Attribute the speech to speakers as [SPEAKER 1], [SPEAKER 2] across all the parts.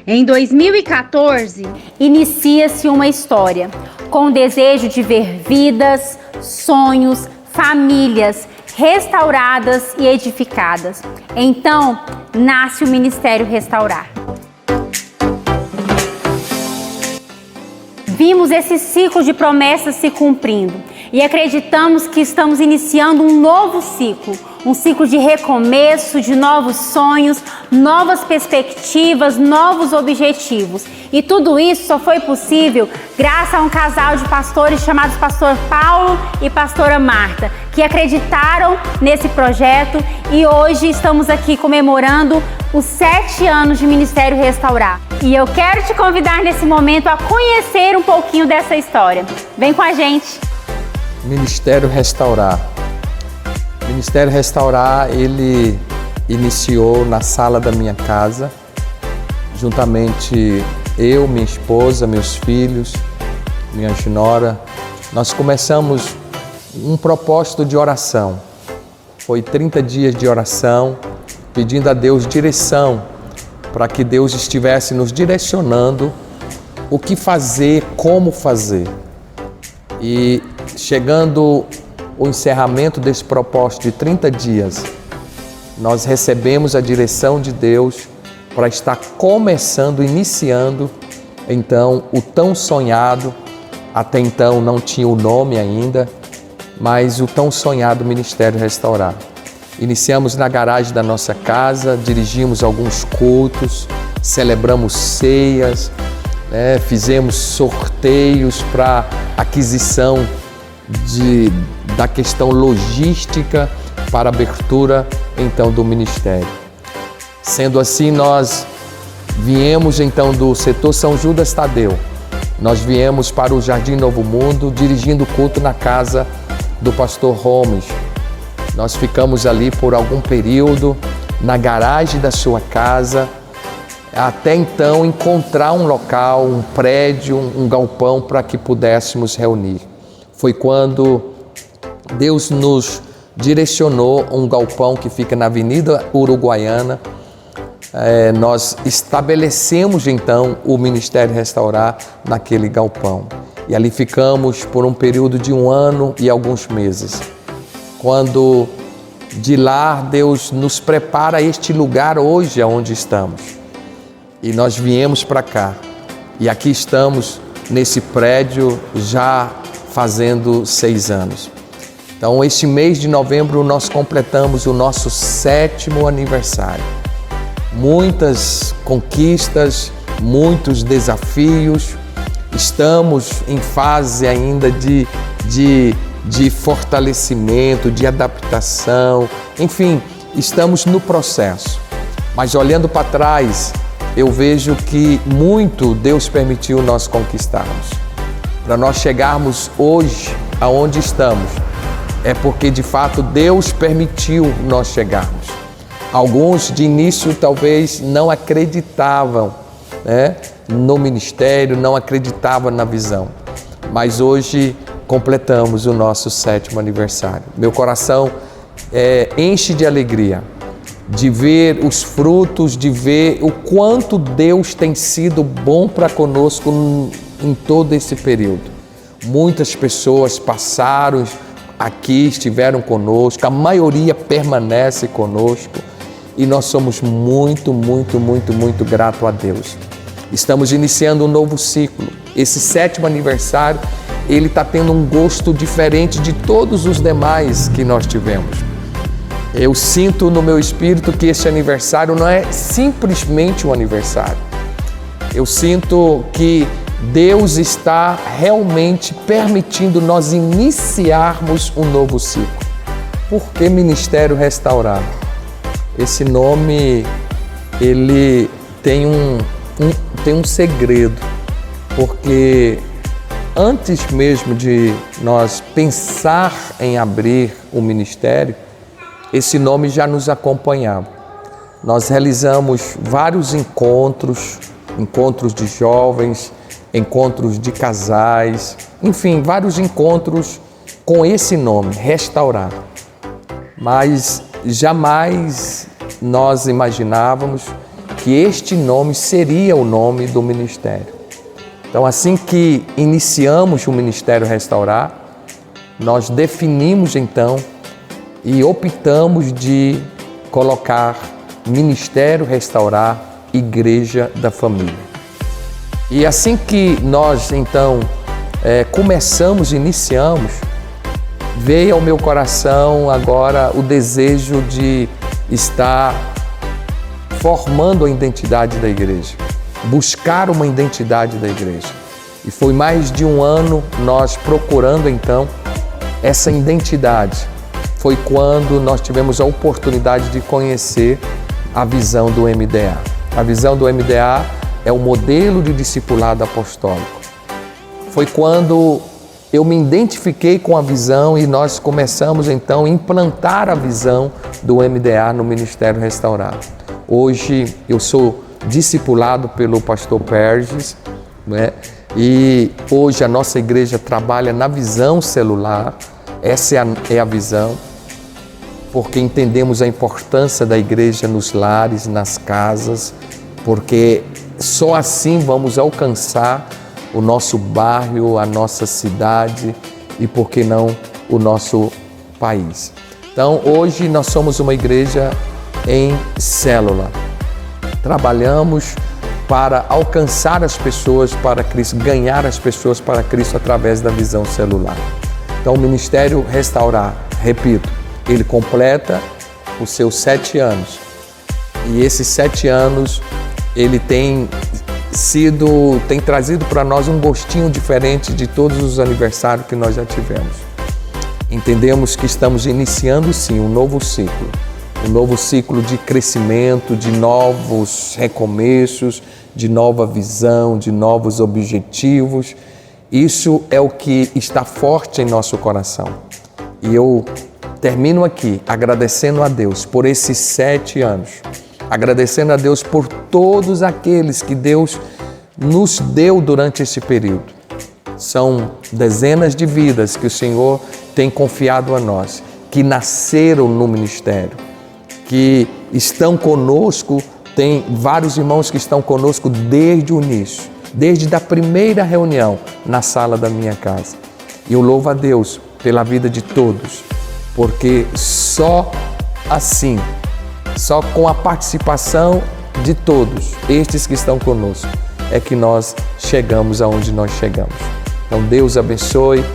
[SPEAKER 1] Em 2014,
[SPEAKER 2] inicia-se uma história com o desejo de ver vidas, sonhos, famílias restauradas e edificadas. Então, nasce o Ministério Restaurar. Vimos esse ciclo de promessas se cumprindo e acreditamos que estamos iniciando um novo ciclo, um ciclo de recomeço, de novos sonhos, novas perspectivas, novos objetivos. E tudo isso só foi possível graças a um casal de pastores chamados Pastor Paulo e Pastora Marta, que acreditaram nesse projeto e hoje estamos aqui comemorando os 7 anos de Ministério Restaurar. E eu quero te convidar nesse momento a conhecer um pouquinho dessa história. Vem com a gente!
[SPEAKER 3] Ministério Restaurar. Ministério Restaurar, ele iniciou na sala da minha casa, juntamente eu, minha esposa, meus filhos, minha nora. Nós começamos um propósito de oração. Foi 30 dias de oração, pedindo a Deus direção, para que Deus estivesse nos direcionando o que fazer, como fazer. E chegando o encerramento desse propósito de 30 dias, nós recebemos a direção de Deus para estar começando, iniciando, então, o tão sonhado, até então não tinha o nome ainda, mas o tão sonhado Ministério Restaurar. Iniciamos na garagem da nossa casa, dirigimos alguns cultos, celebramos ceias, fizemos sorteios para aquisição da questão logística para a abertura então do ministério. Sendo assim, nós viemos então do setor São Judas Tadeu. Nós viemos para o Jardim Novo Mundo, dirigindo o culto na casa do pastor Holmes. Nós ficamos ali por algum período, na garagem da sua casa, até então encontrar um local, um prédio, um galpão para que pudéssemos reunir. Foi quando Deus nos direcionou um galpão que fica na Avenida Uruguaiana. Nós estabelecemos então o Ministério Restaurar naquele galpão. E ali ficamos por um período de 1 ano e alguns meses. Quando de lá Deus nos prepara este lugar hoje onde estamos. E nós viemos para cá. E aqui estamos nesse prédio já fazendo 6 anos. Então, este mês de novembro, nós completamos o nosso 7º aniversário. Muitas conquistas, muitos desafios. Estamos em fase ainda de fortalecimento, de adaptação. Enfim, estamos no processo. Mas olhando para trás, eu vejo que muito Deus permitiu nós conquistarmos. Para nós chegarmos hoje aonde estamos, é porque de fato Deus permitiu nós chegarmos. Alguns de início talvez não acreditavam, no ministério, não acreditavam na visão. Mas hoje completamos o nosso 7º aniversário. Meu coração enche de alegria de ver os frutos, de ver o quanto Deus tem sido bom para conosco em todo esse período. Muitas pessoas passaram aqui, estiveram conosco, a maioria permanece conosco e nós somos muito, muito, muito, muito gratos a Deus. Estamos iniciando um novo ciclo. Esse 7º aniversário, ele está tendo um gosto diferente de todos os demais que nós tivemos. Eu sinto no meu espírito que esse aniversário não é simplesmente um aniversário. Eu sinto que Deus está realmente permitindo nós iniciarmos um novo ciclo. Por que Ministério Restaurar? Esse nome, ele tem um segredo, porque antes mesmo de nós pensar em abrir o ministério, esse nome já nos acompanhava. Nós realizamos vários encontros de jovens, encontros de casais, enfim, vários encontros com esse nome, Restaurar. Mas jamais nós imaginávamos que este nome seria o nome do ministério. Então, assim que iniciamos o Ministério Restaurar, nós definimos então e optamos de colocar Ministério Restaurar Igreja da Família. E assim que nós então iniciamos, veio ao meu coração agora o desejo de estar formando a identidade da igreja, buscar uma identidade da igreja. E foi mais de um ano nós procurando então essa identidade. Foi quando nós tivemos a oportunidade de conhecer a visão do MDA. A visão do MDA é o modelo de discipulado apostólico. Foi quando eu me identifiquei com a visão e nós começamos então a implantar a visão do MDA no Ministério Restaurar. Hoje eu sou discipulado pelo pastor Perges, né? E hoje a nossa igreja trabalha na visão celular. Essa é a visão, porque entendemos a importância da igreja nos lares, nas casas, porque só assim vamos alcançar o nosso bairro, a nossa cidade e, por que não, o nosso país. Então, hoje nós somos uma igreja em célula. Trabalhamos para alcançar as pessoas para Cristo, ganhar as pessoas para Cristo através da visão celular. Então, o Ministério Restaurar, repito, ele completa os seus 7 anos. E esses 7 anos, ele tem trazido para nós um gostinho diferente de todos os aniversários que nós já tivemos. Entendemos que estamos iniciando, sim, um novo ciclo de crescimento, de novos recomeços, de nova visão, de novos objetivos. Isso é o que está forte em nosso coração. E eu termino aqui agradecendo a Deus por esses 7 anos, agradecendo a Deus por todos aqueles que Deus nos deu durante esse período. São dezenas de vidas que o Senhor tem confiado a nós, que nasceram no ministério, que estão conosco. Tem vários irmãos que estão conosco desde o início, desde a primeira reunião na sala da minha casa. E eu louvo a Deus pela vida de todos, porque só assim, só com a participação de todos, estes que estão conosco, é que nós chegamos aonde nós chegamos. Então Deus abençoe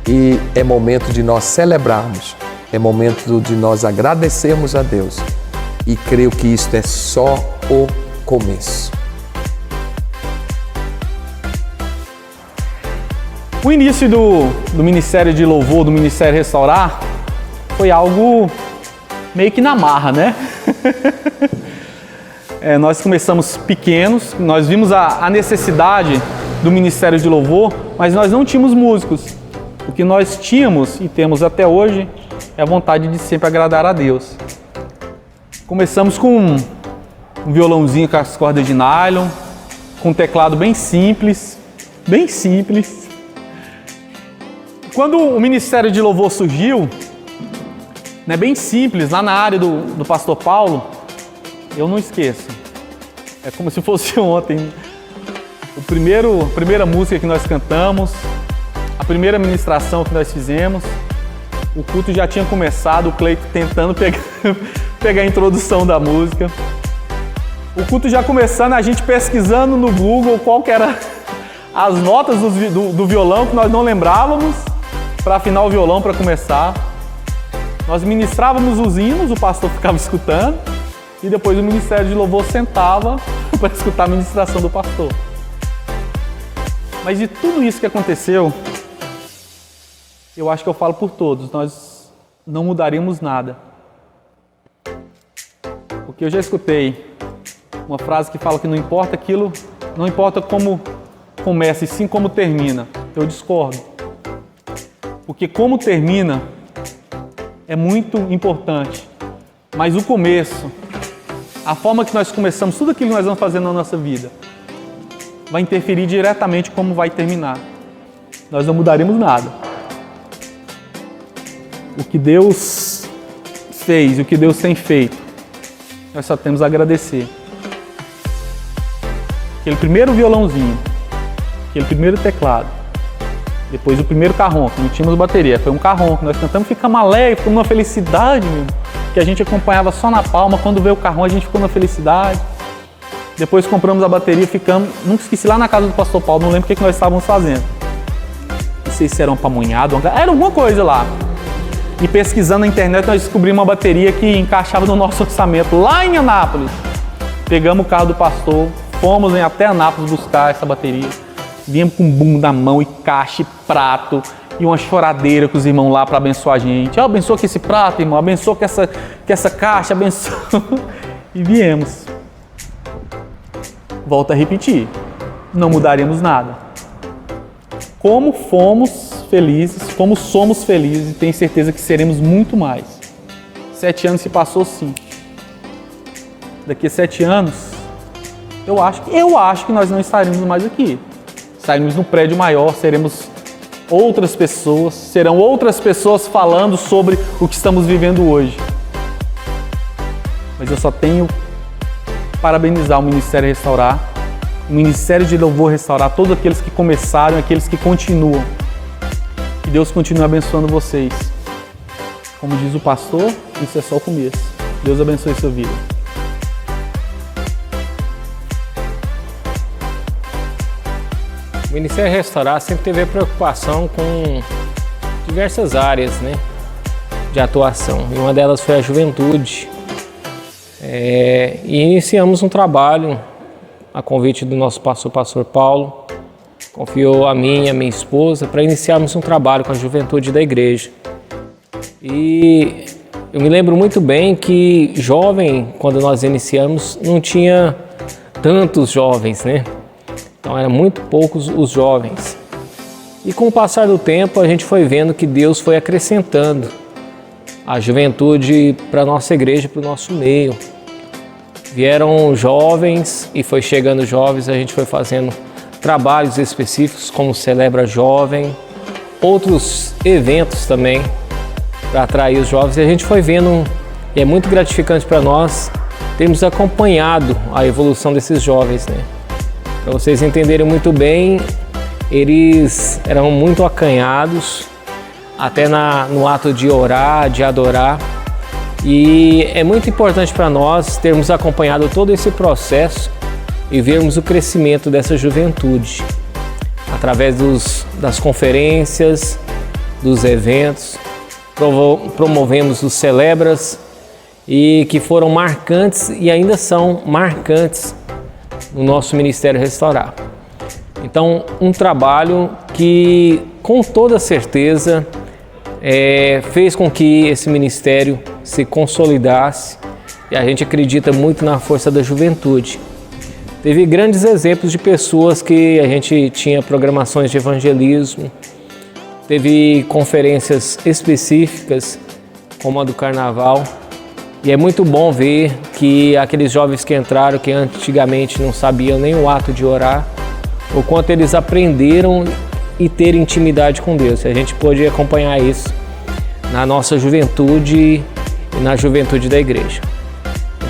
[SPEAKER 3] e é momento de nós celebrarmos, é momento de nós agradecermos a Deus e creio que isto é só o começo.
[SPEAKER 4] O início do Ministério de Louvor, do Ministério Restaurar, foi algo meio que na marra, né? Nós começamos pequenos, nós vimos a necessidade do Ministério de Louvor, mas nós não tínhamos músicos. O que nós tínhamos e temos até hoje é a vontade de sempre agradar a Deus. Começamos com um violãozinho com as cordas de nylon, com um teclado bem simples. Quando o Ministério de Louvor surgiu, né, bem simples, lá na área do pastor Paulo, eu não esqueço. É como se fosse ontem. A primeira música que nós cantamos, a primeira ministração que nós fizemos, o culto já tinha começado, o Cleito tentando pegar a introdução da música. O culto já começando, a gente pesquisando no Google qual que era as notas do violão que nós não lembrávamos, para afinar o violão para começar. Nós ministrávamos os hinos, o pastor ficava escutando, e depois o Ministério de Louvor sentava para escutar a ministração do pastor. Mas de tudo isso que aconteceu, eu acho que eu falo por todos, nós não mudaríamos nada. Porque eu já escutei uma frase que fala que não importa aquilo, não importa como começa, e sim como termina. Eu discordo. Porque como termina é muito importante, mas o começo, a forma que nós começamos, tudo aquilo que nós vamos fazer na nossa vida, vai interferir diretamente como vai terminar. Nós não mudaremos nada. O que Deus fez, o que Deus tem feito, nós só temos a agradecer. aquele primeiro violãozinho, aquele primeiro teclado, depois o primeiro carrom, que não tínhamos bateria, foi um carrom que nós cantamos, ficamos alegres, ficamos numa felicidade, meu, que a gente acompanhava só na palma, quando veio o carrom a gente ficou na felicidade. Depois compramos a bateria, ficamos, nunca esqueci, lá na casa do pastor Paulo, não lembro o que nós estávamos fazendo. Não sei se era um pamonhado, era alguma coisa lá. E pesquisando na internet nós descobrimos uma bateria que encaixava no nosso orçamento, lá em Anápolis. Pegamos o carro do pastor, fomos até Anápolis buscar essa bateria. Viemos com um bumbo na mão e caixa e prato e uma choradeira com os irmãos lá para abençoar a gente. Abençoa com esse prato, irmão, abençoa com essa caixa, abençoa. E viemos. Volto a repetir, não mudaremos nada. Como fomos felizes, como somos felizes, e tenho certeza que seremos muito mais. 7 anos se passou sim. Daqui a 7 anos, eu acho que nós não estaremos mais aqui. Estaremos no prédio maior, seremos outras pessoas, serão outras pessoas falando sobre o que estamos vivendo hoje. Mas eu só tenho parabenizar o Ministério Restaurar, o Ministério de Louvor Restaurar, todos aqueles que começaram, aqueles que continuam. Que Deus continue abençoando vocês. Como diz o pastor, isso é só o começo. Deus abençoe sua vida.
[SPEAKER 5] O Ministério Restaurar sempre teve a preocupação com diversas áreas, né, de atuação. E uma delas foi a juventude. E iniciamos um trabalho a convite do nosso pastor Paulo. Confiou a mim e a minha esposa para iniciarmos um trabalho com a juventude da igreja. E eu me lembro muito bem que jovem, quando nós iniciamos, não tinha tantos jovens, né? Então eram muito poucos os jovens. E com o passar do tempo a gente foi vendo que Deus foi acrescentando a juventude para a nossa igreja, para o nosso meio. Vieram jovens e foi chegando jovens, a gente foi fazendo trabalhos específicos como Celebra Jovem, outros eventos também para atrair os jovens. E a gente foi vendo, e é muito gratificante para nós termos acompanhado a evolução desses jovens, né? Para vocês entenderem muito bem, eles eram muito acanhados, até no ato de orar, de adorar. E é muito importante para nós termos acompanhado todo esse processo e vermos o crescimento dessa juventude através das conferências, dos eventos. Promovemos os Celebras e que foram marcantes e ainda são marcantes no nosso Ministério Restaurar. Então, um trabalho que com toda certeza fez com que esse ministério se consolidasse, e a gente acredita muito na força da juventude. Teve grandes exemplos de pessoas que a gente tinha programações de evangelismo, teve conferências específicas, como a do Carnaval, e é muito bom ver que aqueles jovens que entraram, que antigamente não sabiam nem o ato de orar, o quanto eles aprenderam e ter intimidade com Deus. A gente pôde acompanhar isso na nossa juventude e na juventude da igreja.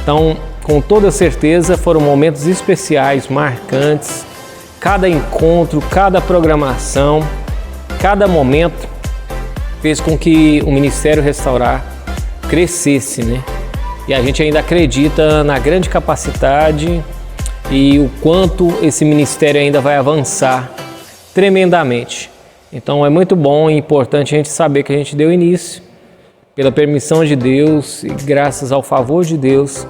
[SPEAKER 5] Então, com toda certeza, foram momentos especiais, marcantes. Cada encontro, cada programação, cada momento fez com que o Ministério Restaurar crescesse, né? E a gente ainda acredita na grande capacidade e o quanto esse ministério ainda vai avançar tremendamente. Então é muito bom e importante a gente saber que a gente deu início pela permissão de Deus e graças ao favor de Deus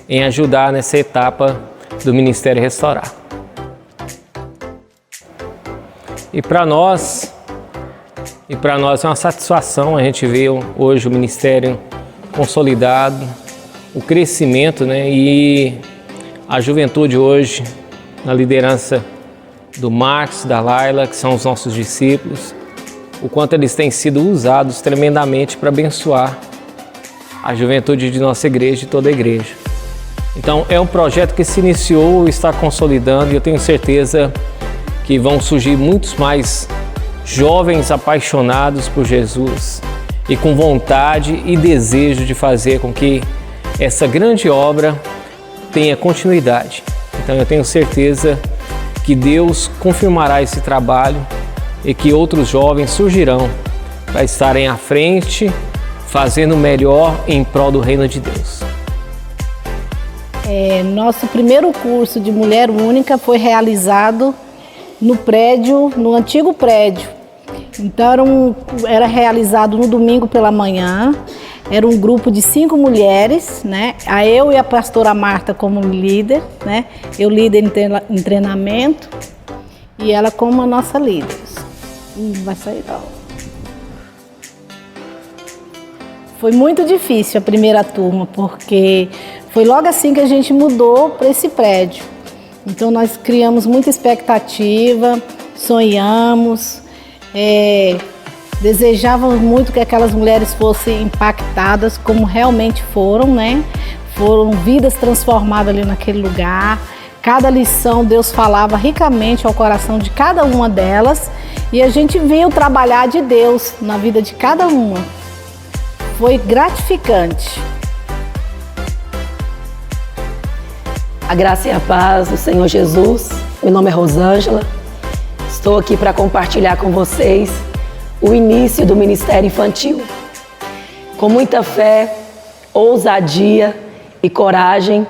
[SPEAKER 5] em ajudar nessa etapa do Ministério Restaurar. E para nós é uma satisfação a gente ver hoje o Ministério consolidado, o crescimento, né? E a juventude hoje, na liderança do Marcos, da Laila, que são os nossos discípulos, o quanto eles têm sido usados tremendamente para abençoar a juventude de nossa igreja e toda a igreja. Então é um projeto que se iniciou e está consolidando, e eu tenho certeza que vão surgir muitos mais jovens apaixonados por Jesus e com vontade e desejo de fazer com que essa grande obra tenha continuidade. Então Então eu tenho certeza que Deus confirmará esse trabalho e que outros jovens surgirão para estarem à frente, fazendo o melhor em prol do reino de Deus.
[SPEAKER 6] Nosso primeiro curso de Mulher Única foi realizado no antigo prédio. Então era realizado no domingo pela manhã. Era um grupo de 5 mulheres, né? Eu e a pastora Marta como líder, né? Eu líder em treinamento e ela como a nossa líder. Vai sair da aula. Foi muito difícil a primeira turma, porque foi logo assim que a gente mudou para esse prédio. Então nós criamos muita expectativa, sonhamos, desejávamos muito que aquelas mulheres fossem impactadas como realmente foram, né? Foram vidas transformadas ali naquele lugar. Cada lição Deus falava ricamente ao coração de cada uma delas e a gente viu o trabalhar de Deus na vida de cada uma. Foi gratificante.
[SPEAKER 7] A graça e a paz do Senhor Jesus. Meu nome é Rosângela. Estou aqui para compartilhar com vocês o início do Ministério Infantil. Com muita fé, ousadia e coragem,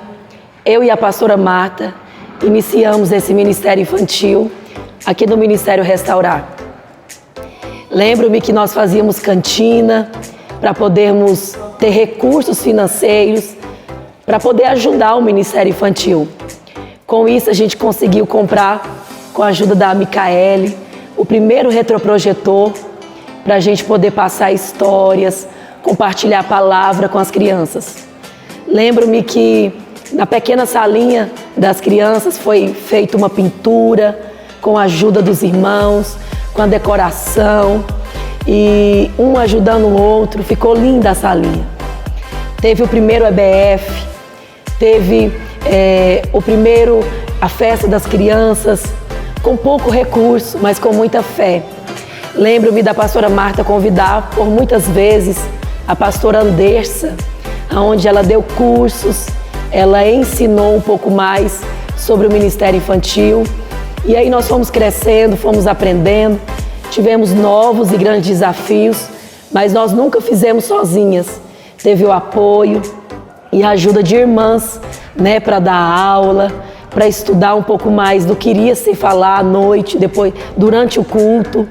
[SPEAKER 7] eu e a pastora Marta iniciamos esse Ministério Infantil aqui no Ministério Restaurar. Lembro-me que nós fazíamos cantina para podermos ter recursos financeiros para poder ajudar o Ministério Infantil. Com isso, a gente conseguiu comprar, com a ajuda da Micaele, o primeiro retroprojetor para a gente poder passar histórias, compartilhar a palavra com as crianças. Lembro-me que na pequena salinha das crianças foi feita uma pintura com a ajuda dos irmãos, com a decoração e um ajudando o outro. Ficou linda a salinha. Teve o primeiro EBF, teve a festa das crianças, com pouco recurso, mas com muita fé. Lembro-me da pastora Marta convidar por muitas vezes a pastora Andersa, onde ela deu cursos, ela ensinou um pouco mais sobre o Ministério Infantil. E aí nós fomos crescendo, fomos aprendendo, tivemos novos e grandes desafios, mas nós nunca fizemos sozinhas. Teve o apoio e a ajuda de irmãs, né, para dar aula, para estudar um pouco mais do que iria se falar à noite, depois, durante o culto.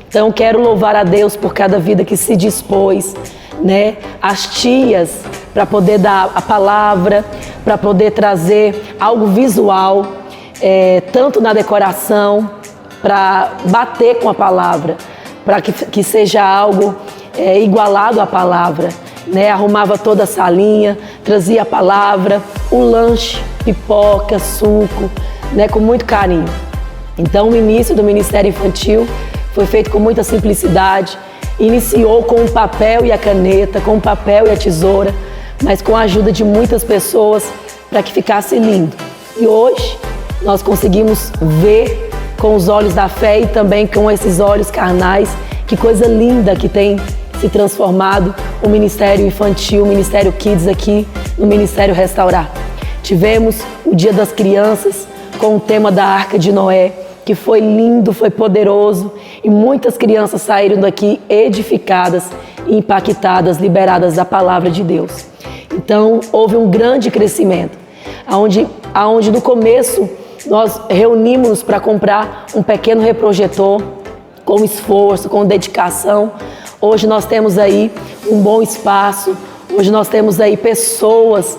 [SPEAKER 7] Então quero louvar a Deus por cada vida que se dispôs, né, as tias, para poder dar a palavra, para poder trazer algo visual, tanto na decoração, para bater com a palavra, para que seja algo igualado à palavra, né? Arrumava toda a salinha, trazia a palavra, o lanche, pipoca, suco, né? Com muito carinho. Então o início do Ministério Infantil foi feito com muita simplicidade. Iniciou com o papel e a caneta, com o papel e a tesoura, mas com a ajuda de muitas pessoas para que ficasse lindo. E hoje nós conseguimos ver com os olhos da fé e também com esses olhos carnais, que coisa linda que tem se transformado o Ministério Infantil, o Ministério Kids aqui no Ministério Restaurar. Tivemos o Dia das Crianças com o tema da Arca de Noé, que foi lindo, foi poderoso e muitas crianças saíram daqui edificadas, impactadas, liberadas da palavra de Deus. Então houve um grande crescimento, aonde no começo nós reunimos para comprar um pequeno reprojetor com esforço, com dedicação. Hoje nós temos aí um bom espaço, hoje nós temos aí pessoas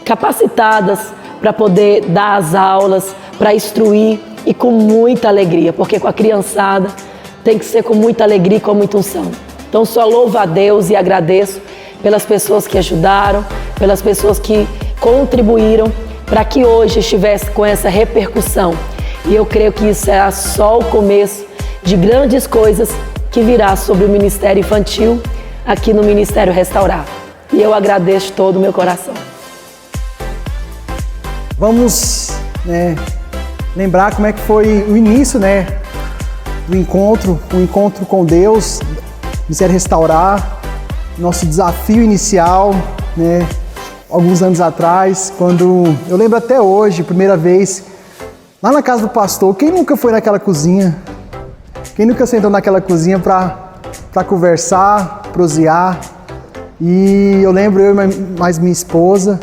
[SPEAKER 7] capacitadas para poder dar as aulas, para instruir e com muita alegria, porque com a criançada tem que ser com muita alegria e com muita unção. Então só louvo a Deus e agradeço pelas pessoas que ajudaram, pelas pessoas que contribuíram para que hoje estivesse com essa repercussão. E eu creio que isso é só o começo de grandes coisas que virá sobre o Ministério Infantil aqui no Ministério Restaurar. E eu agradeço todo o meu coração.
[SPEAKER 8] Vamos lembrar como é que foi o início do encontro, o encontro com Deus, Ministério Restaurar, nosso desafio inicial, alguns anos atrás, quando eu lembro até hoje, primeira vez, lá na casa do pastor. Quem nunca foi naquela cozinha? Quem nunca sentou naquela cozinha para conversar, prosear? E eu lembro, eu e mais minha esposa,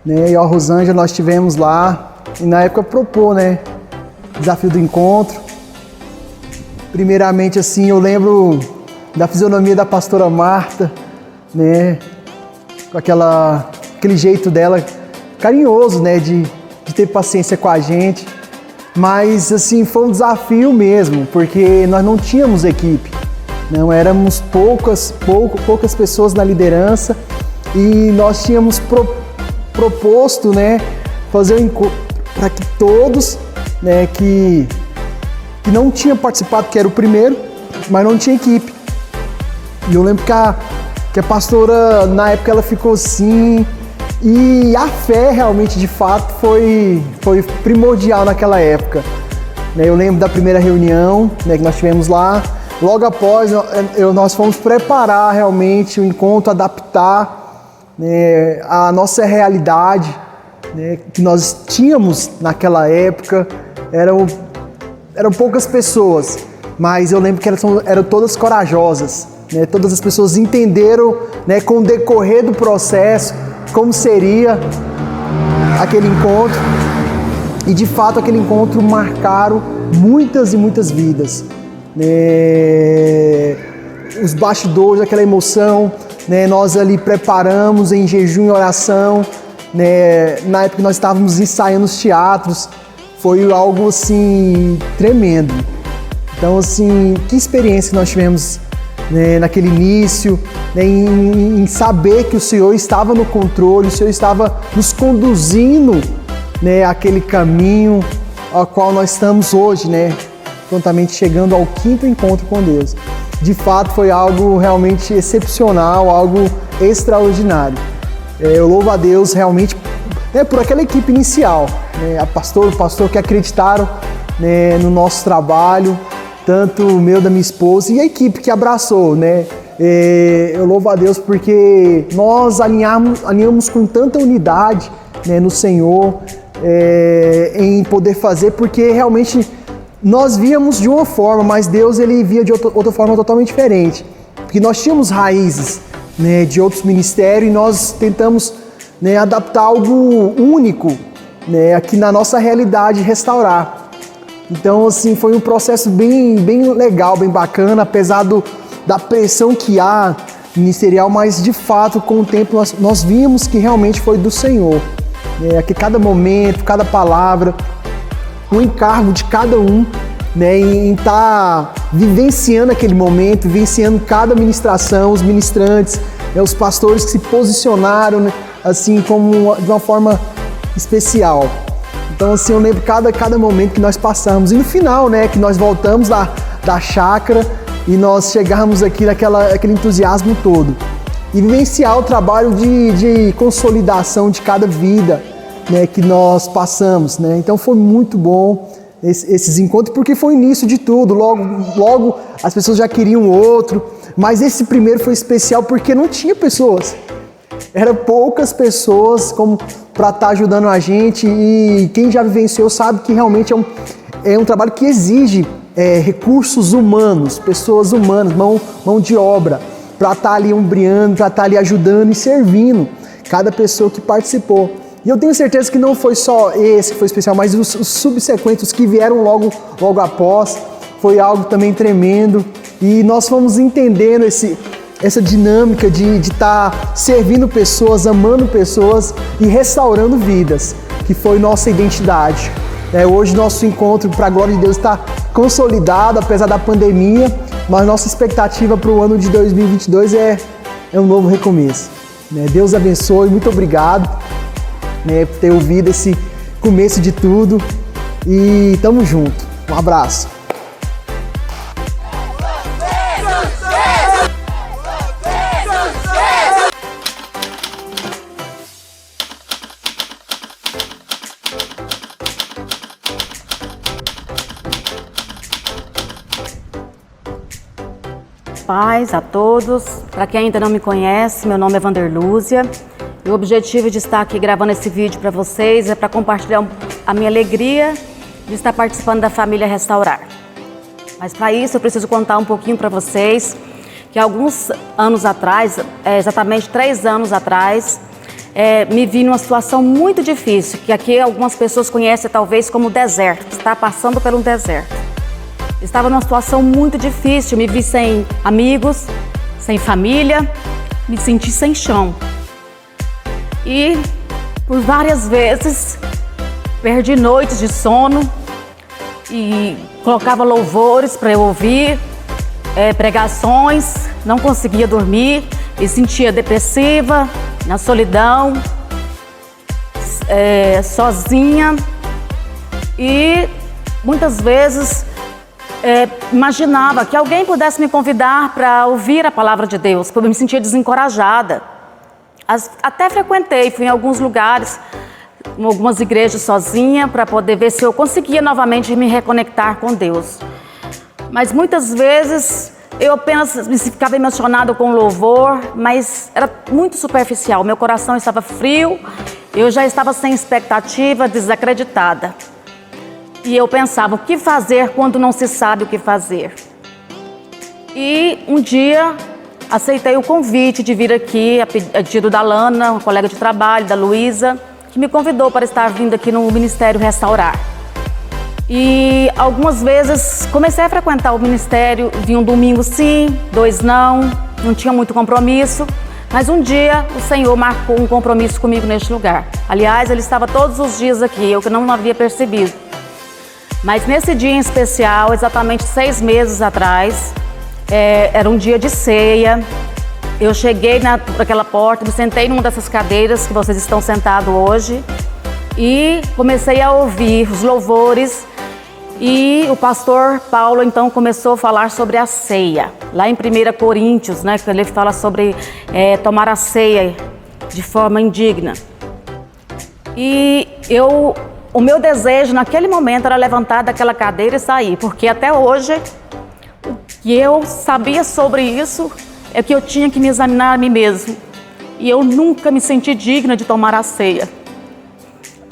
[SPEAKER 8] né, e a Rosângela, nós estivemos lá, e na época propôs, né, desafio do encontro. Primeiramente, assim, eu lembro da fisionomia da pastora Marta, né, com aquele jeito dela carinhoso, né, de ter paciência com a gente. Mas, assim, foi um desafio mesmo, porque nós não tínhamos equipe, não éramos poucas pessoas na liderança, e nós tínhamos proposto, né, fazer um encontro para que todos, né, que não tinham participado, que era o primeiro, mas não tinha equipe. E eu lembro que a pastora, na época, ela ficou assim, e a fé realmente, de fato, foi primordial naquela época. Eu lembro da primeira reunião, né, que nós tivemos lá. Logo após, nós fomos preparar realmente o encontro, adaptar, né, a nossa realidade, né, que nós tínhamos naquela época. Eram poucas pessoas, mas eu lembro que eram todas corajosas, né? Todas as pessoas entenderam, né, com o decorrer do processo como seria aquele encontro, e de fato aquele encontro marcaram muitas e muitas vidas, né? Os bastidores, aquela emoção, né? Nós ali preparamos em jejum e oração, né? Na época que nós estávamos ensaiando os teatros, foi algo assim tremendo. Então, assim, que experiência nós tivemos, né, naquele início, né, em saber que o Senhor estava no controle, o Senhor estava nos conduzindo, né, aquele caminho ao qual nós estamos hoje, né, prontamente chegando ao 5º encontro com Deus. De fato, foi algo realmente excepcional, algo extraordinário. Eu louvo a Deus realmente, né, por aquela equipe inicial, né, o pastor que acreditaram, né, no nosso trabalho, tanto o meu, da minha esposa, e a equipe que abraçou, né. Eu louvo a Deus porque nós alinhamos com tanta unidade, né, no Senhor, em poder fazer, porque realmente nós víamos de uma forma, mas Deus, ele via de outra forma totalmente diferente, porque nós tínhamos raízes, né, de outros ministérios, e nós tentamos, né, adaptar algo único, né, aqui na nossa realidade, restaurar. Então, assim, foi um processo bem legal, bem bacana, apesar da pressão que há ministerial, mas de fato, com o tempo, nós vimos que realmente foi do Senhor, né, que cada momento, cada palavra, o encargo de cada um, né, em estar vivenciando aquele momento, vivenciando cada ministração, os ministrantes, né, os pastores que se posicionaram, né, assim, de uma forma especial. Então, assim, eu lembro cada momento que nós passamos. E no final, né, que nós voltamos da chácara e nós chegamos aqui aquele entusiasmo todo. E vivenciar o trabalho de consolidação de cada vida, né, que nós passamos, né? Então foi muito bom esses encontros, porque foi o início de tudo. Logo as pessoas já queriam outro, mas esse primeiro foi especial porque não tinha pessoas. Eram poucas pessoas para estar ajudando a gente, e quem já vivenciou sabe que realmente é um trabalho que exige recursos humanos, pessoas humanas, mão de obra, para estar ali ombreando, para estar ali ajudando e servindo cada pessoa que participou. E eu tenho certeza que não foi só esse que foi especial, mas os subsequentes, os que vieram logo após, foi algo também tremendo. E nós fomos entendendo essa dinâmica de estar servindo pessoas, amando pessoas e restaurando vidas, que foi nossa identidade. Hoje nosso encontro, para a glória de Deus, está consolidado, apesar da pandemia, mas nossa expectativa para o ano de 2022 é um novo recomeço. Deus abençoe, muito obrigado, por ter ouvido esse começo de tudo, e tamo junto. Um abraço.
[SPEAKER 2] Paz a todos. Para quem ainda não me conhece, meu nome é Vanderlúzia.
[SPEAKER 9] O objetivo de estar aqui gravando esse vídeo para vocês é para compartilhar a minha alegria de estar participando da família Restaurar. Mas para isso eu preciso contar um pouquinho para vocês que alguns anos atrás, exatamente 3 anos atrás, me vi numa situação muito difícil, que aqui algumas pessoas conhecem talvez como deserto, está passando por um deserto. Estava numa situação muito difícil, me vi sem amigos, sem família, me senti sem chão. E por várias vezes perdi noites de sono e colocava louvores para eu ouvir, pregações, não conseguia dormir, me sentia depressiva, na solidão, sozinha e muitas vezes imaginava que alguém pudesse me convidar para ouvir a palavra de Deus, porque eu me sentia desencorajada. Até frequentei, fui em alguns lugares, em algumas igrejas sozinha, para poder ver se eu conseguia novamente me reconectar com Deus. Mas muitas vezes eu apenas ficava emocionada com o louvor, mas era muito superficial. Meu coração estava frio, eu já estava sem expectativa, desacreditada. E eu pensava, o que fazer quando não se sabe o que fazer? E um dia aceitei o convite de vir aqui, a pedido da Lana, uma colega de trabalho, da Luísa, que me convidou para estar vindo aqui no Ministério Restaurar. E algumas vezes comecei a frequentar o ministério, vinha um domingo sim, 2 não tinha muito compromisso, mas um dia o Senhor marcou um compromisso comigo neste lugar. Aliás, Ele estava todos os dias aqui, eu que não havia percebido. Mas nesse dia em especial, exatamente 6 meses atrás, era um dia de ceia, eu cheguei naquela porta, me sentei numa dessas cadeiras que vocês estão sentados hoje e comecei a ouvir os louvores e o pastor Paulo então começou a falar sobre a ceia. Lá em 1 Coríntios, né, que ele fala sobre tomar a ceia de forma indigna. E o meu desejo naquele momento era levantar daquela cadeira e sair, porque até hoje que eu sabia sobre isso é que eu tinha que me examinar a mim mesmo. E eu nunca me senti digna de tomar a ceia.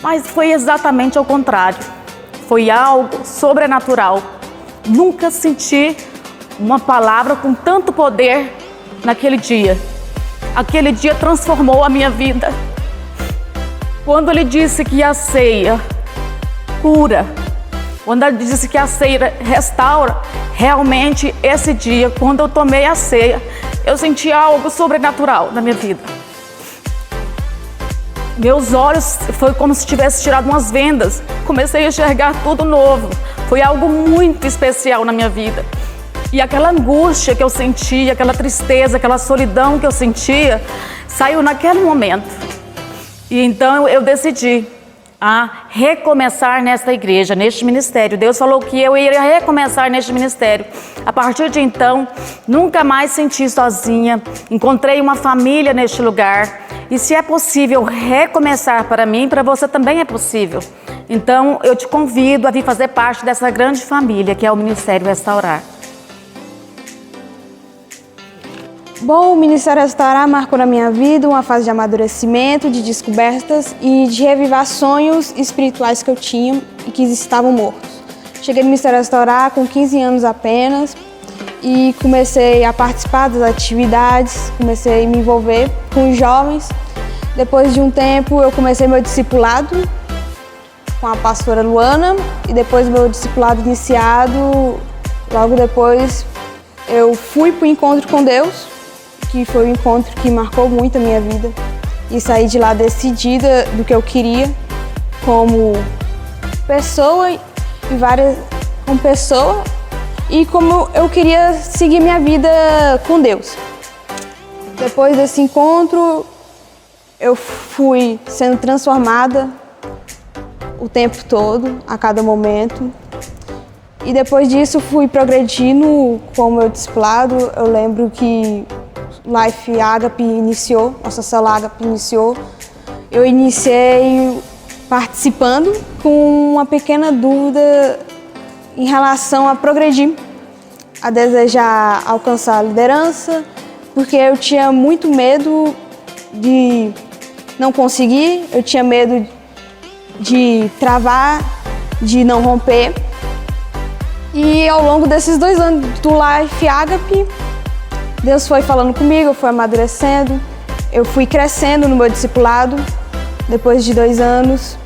[SPEAKER 9] Mas foi exatamente ao contrário. Foi algo sobrenatural. Nunca senti uma palavra com tanto poder naquele dia. Aquele dia transformou a minha vida. Quando Ele disse que a ceia cura, quando Ele disse que a ceia restaura, realmente esse dia, quando eu tomei a ceia, eu senti algo sobrenatural na minha vida. Meus olhos, foi como se tivesse tirado umas vendas. Comecei a enxergar tudo novo. Foi algo muito especial na minha vida. E aquela angústia que eu sentia, aquela tristeza, aquela solidão que eu sentia, saiu naquele momento. E então eu decidi a recomeçar nesta igreja, neste ministério. Deus falou que eu iria recomeçar neste ministério. A partir de então, nunca mais senti sozinha. Encontrei uma família neste lugar. E se é possível recomeçar para mim, para você também é possível. Então, eu te convido a vir fazer parte dessa grande família que é o Ministério Restaurar.
[SPEAKER 10] Bom, o Ministério Restaurar marcou na minha vida uma fase de amadurecimento, de descobertas e de revivar sonhos espirituais que eu tinha e que estavam mortos. Cheguei no Ministério Restaurar com 15 anos apenas e comecei a participar das atividades, comecei a me envolver com os jovens. Depois de um tempo eu comecei meu discipulado com a pastora Luana e depois meu discipulado iniciado, logo depois eu fui para o encontro com Deus, que foi um encontro que marcou muito a minha vida e saí de lá decidida do que eu queria como pessoa e como eu queria seguir minha vida com Deus. Depois desse encontro, eu fui sendo transformada o tempo todo, a cada momento. E depois disso, fui progredindo com o meu discipulado. Eu lembro que Life Agape iniciou, nossa célula Agape iniciou. Eu iniciei participando com uma pequena dúvida em relação a progredir, a desejar alcançar a liderança, porque eu tinha muito medo de não consegui, eu tinha medo de travar, de não romper. E ao longo desses 2 anos do Life Agape, Deus foi falando comigo, eu fui amadurecendo, eu fui crescendo no meu discipulado. Depois de 2 anos,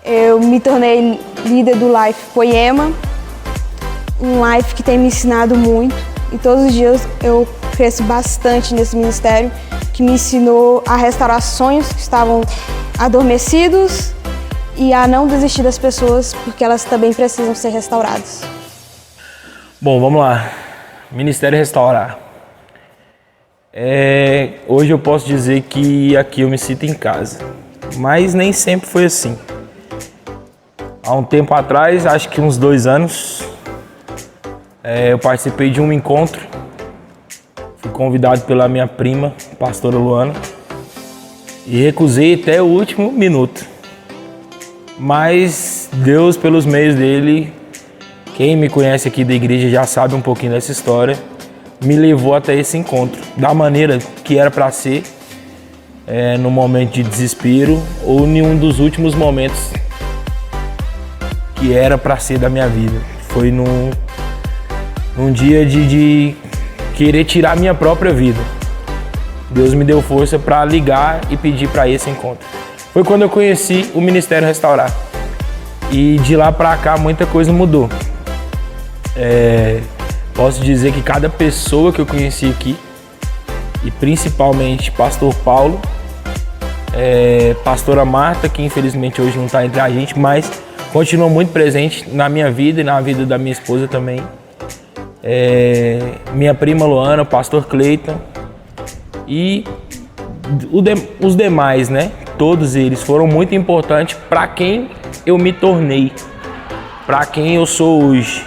[SPEAKER 10] eu me tornei líder do Life Poema, um Life que tem me ensinado muito. E todos os dias eu cresço bastante nesse ministério, que me ensinou a restaurar sonhos que estavam adormecidos e a não desistir das pessoas, porque elas também precisam ser restauradas.
[SPEAKER 5] Bom, vamos lá. Ministério Restaurar. Hoje eu posso dizer que aqui eu me sinto em casa, mas nem sempre foi assim. Há um tempo atrás, acho que uns 2 anos, eu participei de um encontro. Fui convidado pela minha prima, pastora Luana, e recusei até o último minuto. Mas Deus, pelos meios dele, quem me conhece aqui da igreja já sabe um pouquinho dessa história, me levou até esse encontro, da maneira que era para ser, no momento de desespero ou em um dos últimos momentos que era para ser da minha vida. Foi num dia de querer tirar minha própria vida. Deus me deu força para ligar e pedir para esse encontro. Foi quando eu conheci o Ministério Restaurar. E de lá para cá muita coisa mudou. Posso dizer que cada pessoa que eu conheci aqui, e principalmente Pastor Paulo, Pastora Marta, que infelizmente hoje não está entre a gente, mas continua muito presente na minha vida e na vida da minha esposa também. Minha prima Luana, o Pastor Cleiton e os demais, né? Todos eles foram muito importantes para quem eu me tornei, para quem eu sou hoje.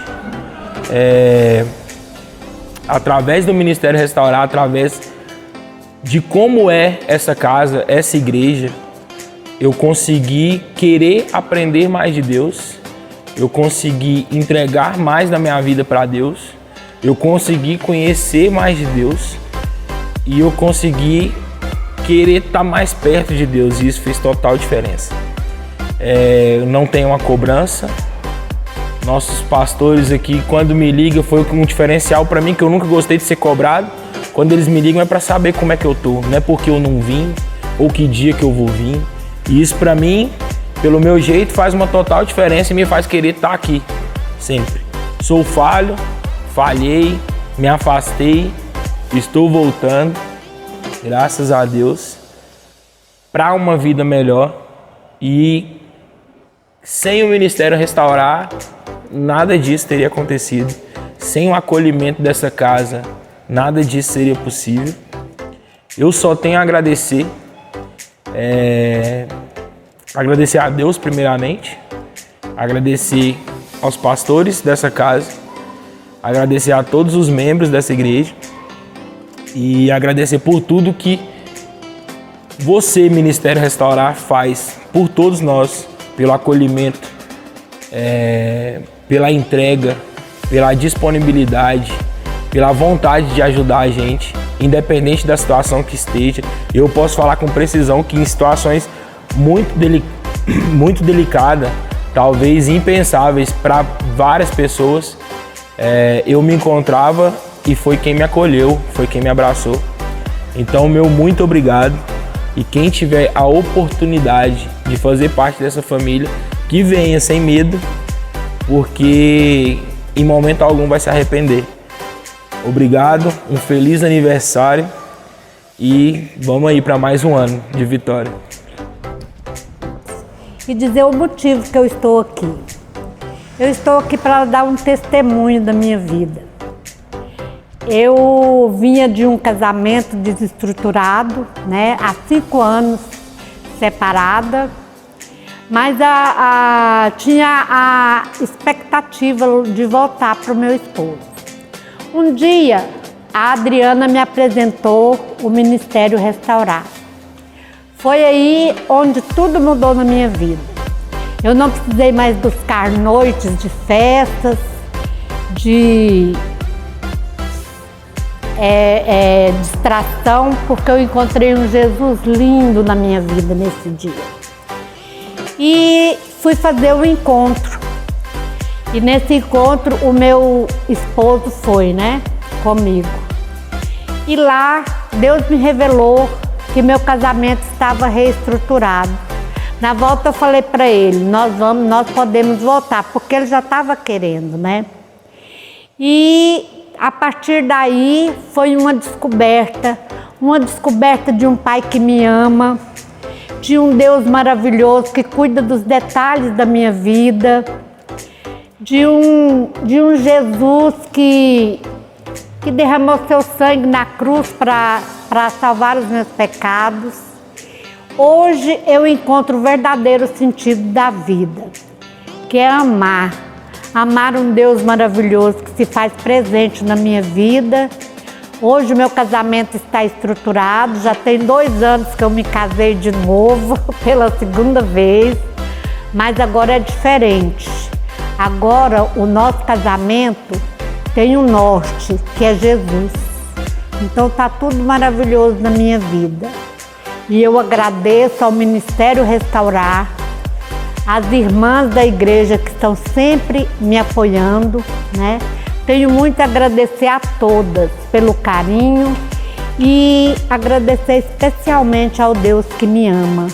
[SPEAKER 5] Através do Ministério Restaurar, através de como é essa casa, essa igreja, eu consegui querer aprender mais de Deus, eu consegui entregar mais da minha vida para Deus, eu consegui conhecer mais de Deus e eu consegui querer estar mais perto de Deus, e isso fez total diferença. Não tem uma cobrança. Nossos pastores aqui, quando me ligam, foi um diferencial para mim, que eu nunca gostei de ser cobrado. Quando eles me ligam é para saber como é que eu tô, não é porque eu não vim ou que dia que eu vou vir. E isso para mim, pelo meu jeito, faz uma total diferença e me faz querer estar aqui sempre. Sou falho, falhei, me afastei, estou voltando, graças a Deus, para uma vida melhor. E sem o Ministério Restaurar, nada disso teria acontecido. Sem o acolhimento dessa casa, nada disso seria possível. Eu só tenho a agradecer. Agradecer a Deus primeiramente, agradecer aos pastores dessa casa, agradecer a todos os membros dessa igreja e agradecer por tudo que você, Ministério Restaurar, faz por todos nós, pelo acolhimento, pela entrega, pela disponibilidade, pela vontade de ajudar a gente, independente da situação que esteja. Eu posso falar com precisão que em situações muito delicadas, talvez impensáveis para várias pessoas, eu me encontrava e foi quem me acolheu, foi quem me abraçou. Então, meu muito obrigado. E quem tiver a oportunidade de fazer parte dessa família, que venha sem medo, porque em momento algum vai se arrepender. Obrigado, um feliz aniversário e vamos aí para mais um ano de vitória.
[SPEAKER 11] E dizer o motivo que eu estou aqui. Eu estou aqui para dar um testemunho da minha vida. Eu vinha de um casamento desestruturado, né? Há 5 anos separada, mas tinha a expectativa de voltar para o meu esposo. Um dia, a Adriana me apresentou o Ministério Restaurar. Foi aí onde tudo mudou na minha vida. Eu não precisei mais buscar noites de festas, de distração, porque eu encontrei um Jesus lindo na minha vida nesse dia. E fui fazer um encontro. E nesse encontro o meu esposo foi, né, comigo. E lá Deus me revelou que meu casamento estava reestruturado. Na volta eu falei para ele, nós podemos voltar, porque ele já estava querendo, né? E a partir daí foi uma descoberta de um pai que me ama, de um Deus maravilhoso que cuida dos detalhes da minha vida, de um Jesus que derramou seu sangue na cruz para salvar os meus pecados. Hoje eu encontro o verdadeiro sentido da vida, que é amar um Deus maravilhoso que se faz presente na minha vida. Hoje o meu casamento está estruturado, já tem 2 anos que eu me casei de novo, pela 2ª vez, mas agora é diferente. Agora o nosso casamento tem um norte, que é Jesus. Então está tudo maravilhoso na minha vida. E eu agradeço ao Ministério Restaurar, às irmãs da igreja que estão sempre me apoiando, né? Tenho muito a agradecer a todas pelo carinho e agradecer especialmente ao Deus que me ama.